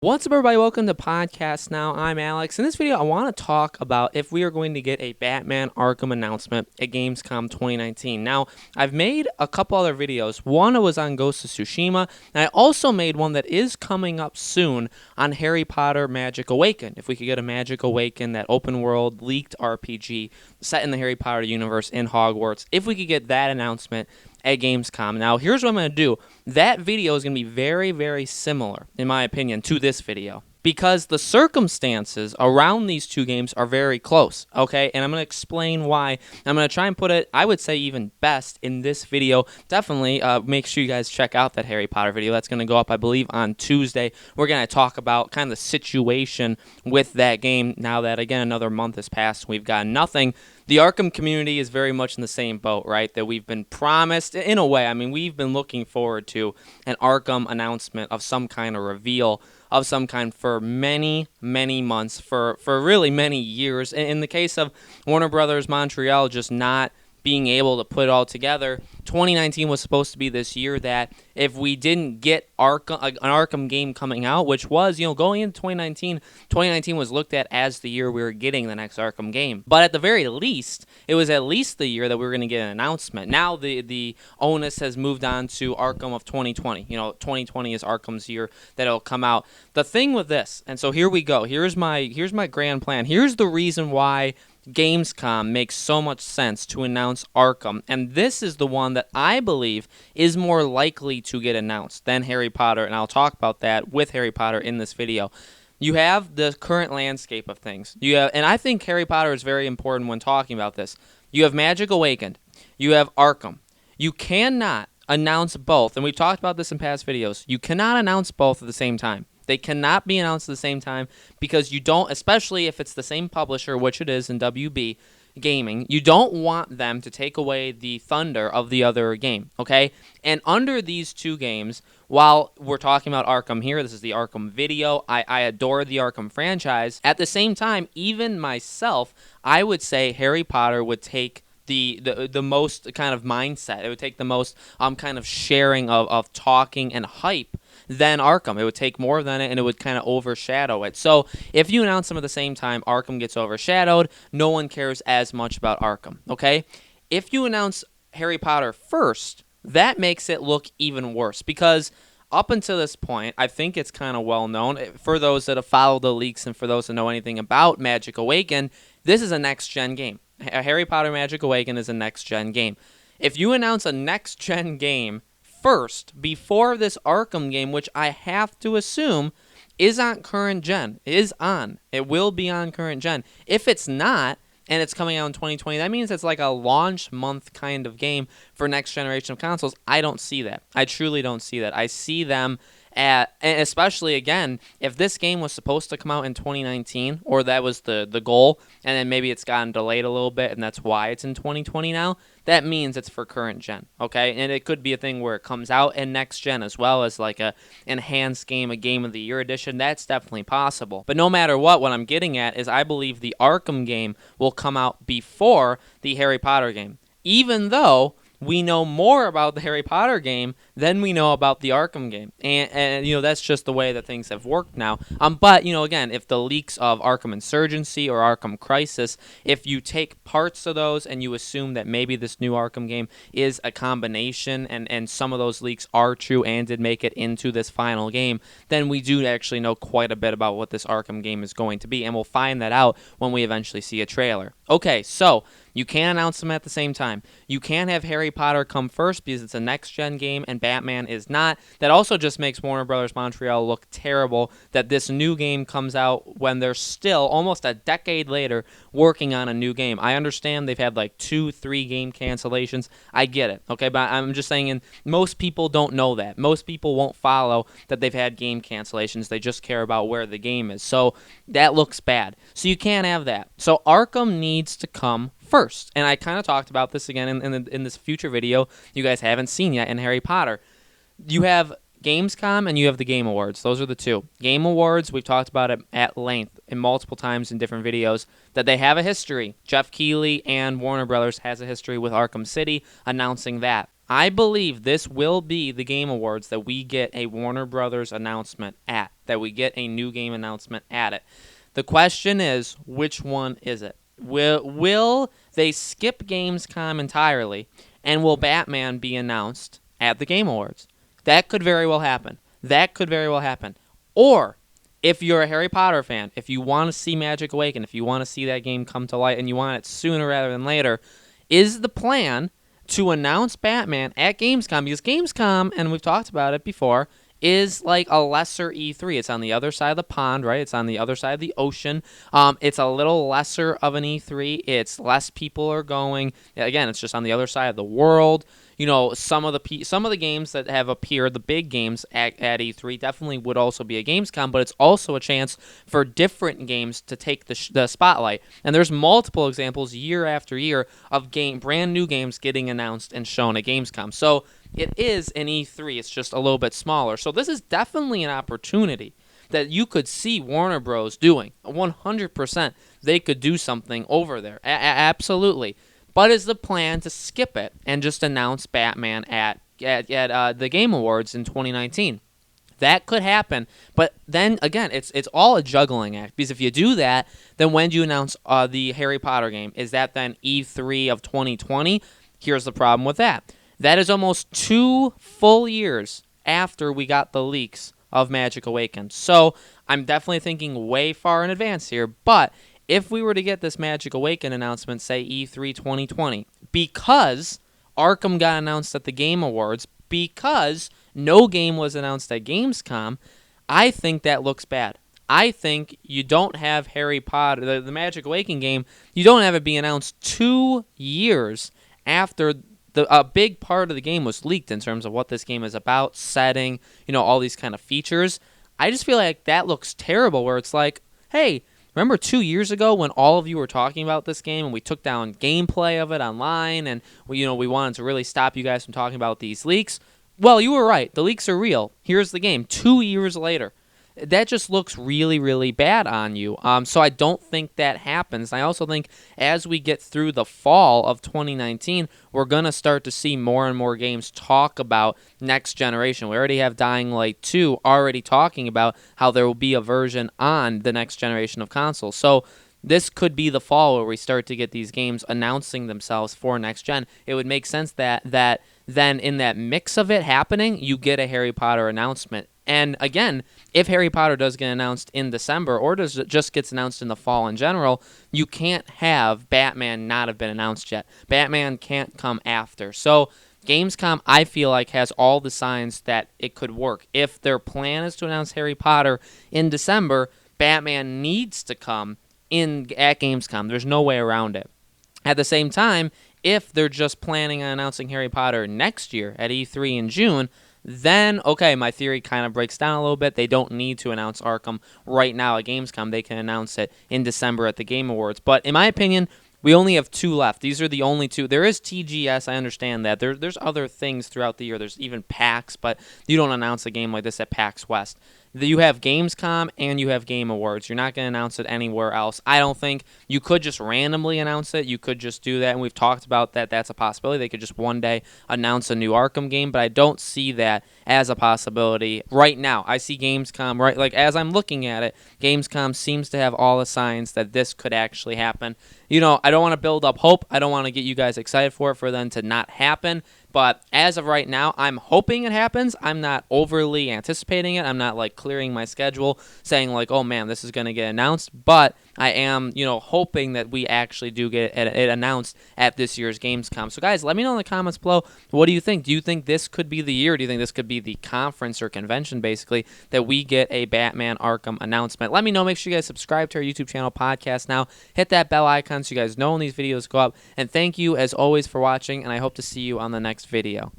What's up, everybody? Welcome to Podcast Now. I'm Alex. In this video, I want to talk about if we are going to get a Batman Arkham announcement at Gamescom 2019. Now, I've made a couple other videos. One was on Ghost of Tsushima, and I also made one that is coming up soon on Harry Potter Magic Awakened. If we could get a Magic Awakened, that open world leaked RPG set in the Harry Potter universe in Hogwarts, if we could get that announcement at Gamescom. Now, here's what I'm going to do. That video is going to be very, very similar, in my opinion, to this video, because the circumstances around these two games are very close, okay? And I'm going to explain why. I'm going to try and put it, I would say, even best in this video. Definitely make sure you guys check out that Harry Potter video. That's going to go up, I believe, on Tuesday. We're going to talk about kind of the situation with that game now that, again, another month has passed. We've got nothing. The Arkham community is very much in the same boat, right? That we've been promised, in a way. I mean, we've been looking forward to an Arkham announcement of some kind of reveal of some kind for many, many months, for really many years. In the case of Warner Brothers Montreal just not being able to put it all together, 2019 was supposed to be this year that if we didn't get an Arkham game coming out, which was, going into 2019 was looked at as the year we were getting the next Arkham game. But at the very least, it was at least the year that we were going to get an announcement. Now the onus has moved on to Arkham of 2020. 2020 is Arkham's year that it'll come out. The thing with this, and so here we go. Here's my grand plan. Here's the reason why Gamescom makes so much sense to announce Arkham, and this is the one that I believe is more likely to get announced than Harry Potter, and I'll talk about that with Harry Potter in this video. You have the current landscape of things. And I think Harry Potter is very important when talking about this. You have Magic Awakened. You have Arkham. You cannot announce both, and we've talked about this in past videos. You cannot announce both at the same time. They cannot be announced at the same time because you don't, especially if it's the same publisher, which it is in WB Gaming, you don't want them to take away the thunder of the other game, okay? And under these two games, while we're talking about Arkham here, this is the Arkham video, I adore the Arkham franchise. At the same time, even myself, I would say Harry Potter would take the most kind of mindset. It would take the most kind of sharing of talking and hype than Arkham. It would take more than it, and it would kind of overshadow it. So if you announce them at the same time, Arkham gets overshadowed. No one cares as much about Arkham, okay? If you announce Harry Potter first, that makes it look even worse because up until this point, I think it's kind of well known, for those that have followed the leaks and for those that know anything about Magic Awakened, this is a next-gen game. Harry Potter Magic Awakened is a next-gen game. If you announce a next-gen game first, before this Arkham game, which I have to assume is on current gen, it will be on current gen. If it's not, and it's coming out in 2020, that means it's like a launch month kind of game for next generation of consoles. I don't see that. I truly don't see that. I see them and especially, again, if this game was supposed to come out in 2019, or that was the goal, and then maybe it's gotten delayed a little bit, and that's why it's in 2020 now, that means it's for current gen, okay? And it could be a thing where it comes out in next gen as well as like a enhanced game, a Game of the Year edition. That's definitely possible. But no matter what I'm getting at is I believe the Arkham game will come out before the Harry Potter game, even though we know more about the Harry Potter game than we know about the Arkham game. And that's just the way that things have worked now. But, again, if the leaks of Arkham Insurgency or Arkham Crisis, if you take parts of those and you assume that maybe this new Arkham game is a combination and some of those leaks are true and did make it into this final game, then we do actually know quite a bit about what this Arkham game is going to be. And we'll find that out when we eventually see a trailer. Okay, so you can't announce them at the same time. You can't have Harry Potter come first because it's a next-gen game and Batman is not. That also just makes Warner Brothers Montreal look terrible that this new game comes out when they're still, almost a decade later, working on a new game. I understand they've had like 2-3 game cancellations. I get it, okay? But I'm just saying, most people don't know that. Most people won't follow that they've had game cancellations. They just care about where the game is. So that looks bad. So you can't have that. So Arkham needs to come first. And I kind of talked about this again in this future video you guys haven't seen yet in Harry Potter. You have Gamescom and you have the Game Awards. Those are the two. Game Awards, we've talked about it at length and multiple times in different videos, that they have a history. Jeff Keighley and Warner Brothers has a history with Arkham City announcing that. I believe this will be the Game Awards that we get a Warner Brothers announcement at, that we get a new game announcement at it. The question is, which one is it? Will they skip Gamescom entirely, and will Batman be announced at the Game Awards? That could very well happen. That could very well happen. Or, if you're a Harry Potter fan, if you want to see Magic Awaken, if you want to see that game come to light and you want it sooner rather than later, is the plan to announce Batman at Gamescom? Because Gamescom, and we've talked about it before, is like a lesser E3. It's on the other side of the pond, right? It's on the other side of the ocean. It's a little lesser of an E3. It's less people are going. Again, it's just on the other side of the world. You know, some of the games that have appeared, the big games at E3, definitely would also be a Gamescom, but it's also a chance for different games to take the spotlight. And there's multiple examples year after year of brand new games getting announced and shown at Gamescom. So it is an E3. It's just a little bit smaller. So this is definitely an opportunity that you could see Warner Bros. Doing. 100% they could do something over there. Absolutely. But is the plan to skip it and just announce Batman at the Game Awards in 2019? That could happen, but then again, it's all a juggling act, because if you do that, then when do you announce the Harry Potter game? Is that then E3 of 2020? Here's the problem with that. That is almost 2 full years after we got the leaks of Magic Awakened. So I'm definitely thinking way far in advance here, but if we were to get this Magic Awaken announcement, say E3 2020, because Arkham got announced at the Game Awards, because no game was announced at Gamescom, I think that looks bad. I think you don't have Harry Potter, the Magic Awaken game, you don't have it be announced 2 years after a big part of the game was leaked in terms of what this game is about, setting, all these kind of features. I just feel like that looks terrible, where it's like, hey, remember 2 years ago when all of you were talking about this game and we took down gameplay of it online and we wanted to really stop you guys from talking about these leaks? Well, you were right. The leaks are real. Here's the game 2 years later. That just looks really, really bad on you. So I don't think that happens. I also think as we get through the fall of 2019, we're going to start to see more and more games talk about next generation. We already have Dying Light 2 already talking about how there will be a version on the next generation of consoles. So this could be the fall where we start to get these games announcing themselves for next gen. It would make sense that then in that mix of it happening, you get a Harry Potter announcement. And again, if Harry Potter does get announced in December or just gets announced in the fall in general, you can't have Batman not have been announced yet. Batman can't come after. So Gamescom, I feel like, has all the signs that it could work. If their plan is to announce Harry Potter in December, Batman needs to come at Gamescom. There's no way around it. At the same time, if they're just planning on announcing Harry Potter next year at E3 in June, then, okay, my theory kind of breaks down a little bit. They don't need to announce Arkham right now at Gamescom. They can announce it in December at the Game Awards. But in my opinion, we only have 2 left. These are the only 2. There is TGS. I understand that. There's other things throughout the year. There's even PAX, but you don't announce a game like this at PAX West. You have Gamescom and you have Game Awards. You're not going to announce it anywhere else. I don't think. You could just randomly announce it. You could just do that, and we've talked about that. That's a possibility. They could just one day announce a new Arkham game, but I don't see that as a possibility right now. I see Gamescom, right, like as I'm looking at it, Gamescom seems to have all the signs that this could actually happen. I don't want to build up hope. I don't want to get you guys excited for them to not happen. But as of right now, I'm hoping it happens. I'm not overly anticipating it. I'm not like clearing my schedule saying like, oh man, this is going to get announced. But I am, hoping that we actually do get it announced at this year's Gamescom. So guys, let me know in the comments below. What do you think? Do you think this could be the year? Do you think this could be the conference or convention basically that we get a Batman Arkham announcement? Let me know. Make sure you guys subscribe to our YouTube channel, Podcast Now. Hit that bell icon so you guys know when these videos go up. And thank you as always for watching, and I hope to see you on the next video.